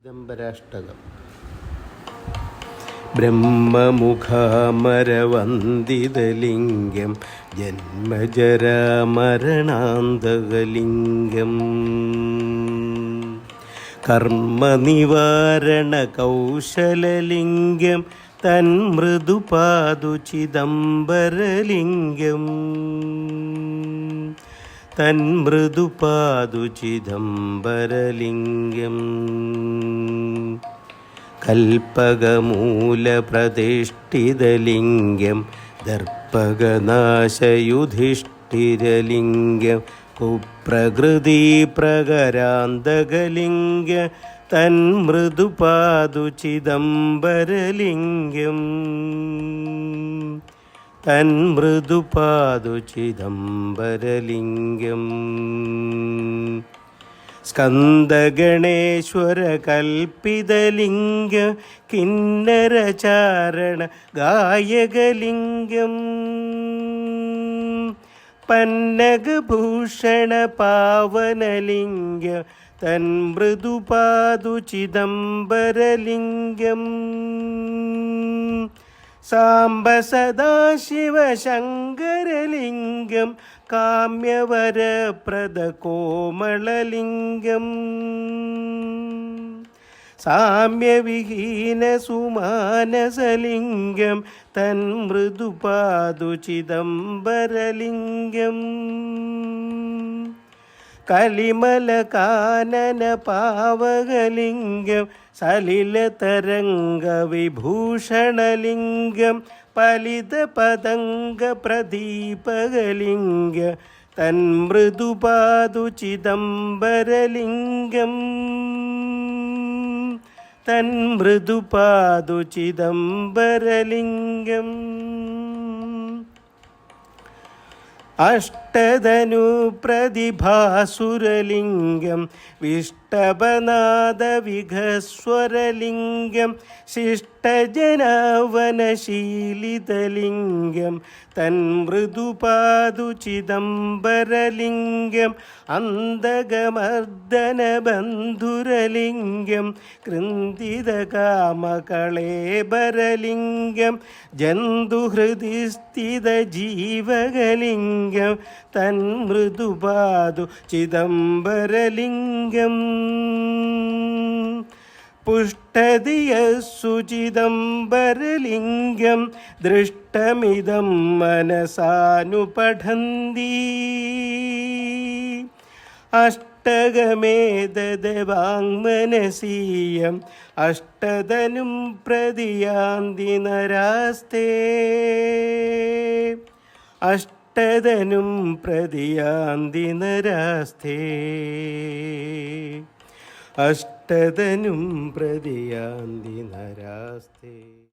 ചിദംബരാഷ്ടകം. ബ്രഹ്മമുഖാമരവന്ദിതലിംഗം ജന്മജരാമരണാന്തകലിംഗം കർമ്മനിവാരണകൗശലലിംഗം തന്മൃദുപാദു ചിദംബരലിംഗം തന്മൃദുപാദു ചിദംബരലിംഗം കൽപ്പകമൂലപ്രതിഷ്ഠിതലിംഗം ദർപ്പകനാശയുധിഷ്ഠിരലിംഗം കുപ്രകൃതിപ്രകരാന്തകലിംഗം തന്മൃദുപാദു ചിദംബരലിംഗം തന്മൃദുപാദു ചിദംബരലിംഗം സ്കന്ദഗണേശ്വരകൽപ്പിതലിംഗം കിന്നരചാരണ ഗായകലിംഗം പന്നഗഭൂഷണ പാവനലിംഗം തന്മൃദുപാദു ചിദംബരലിംഗം Samba സദാശിവശങ്കരലിംഗം കാമ്യവരപ്രദകോമളലിംഗം സാമ്യവിഹീനസുമാനസലിംഗം തന്മൃദുപാദു ചിദംബരലിംഗം കലിമലകാനനപാവകലിംഗം സലിലതരംഗവിഭൂഷണലിംഗം പലിതപതംഗപ്രദീപകലിംഗം തന്മൃദുപാദു ചിദംബരലിംഗം തന്മൃദുപാദു ചിദംബരലിംഗം അഷ്ടധനുപ്രതിഭാസുരലിംഗം വിഷ്ടപനാദവിഘസ്വരലിംഗം ശിഷ്ടജനവനശീലിതലിംഗം തന്മൃദുപാദു ചിദംബരലിംഗം അന്തകമർദ്ദനബന്ധുരലിംഗം കൃന്ദിതകാമകളേബരലിംഗം ജന്തുഹൃദിസ്ഥിതജീവകലിംഗം തന്മൃദുപാദു ചിദംബരലിംഗം പുഷ്ടധിയസ്സു ചിദംബരലിംഗം ദൃഷ്ടമിദം മനസാനുപഠന്തി അഷ്ടകമേതദവാങ്മനസീയം അഷ്ടധനും പ്രതിയാന്തി നരാസ്തേ അഷ്ടധനും പ്രതിയാന്തി നരാസ്തേ അഷ്ടധനും പ്രതിയാന്തി നരാസ്തേ.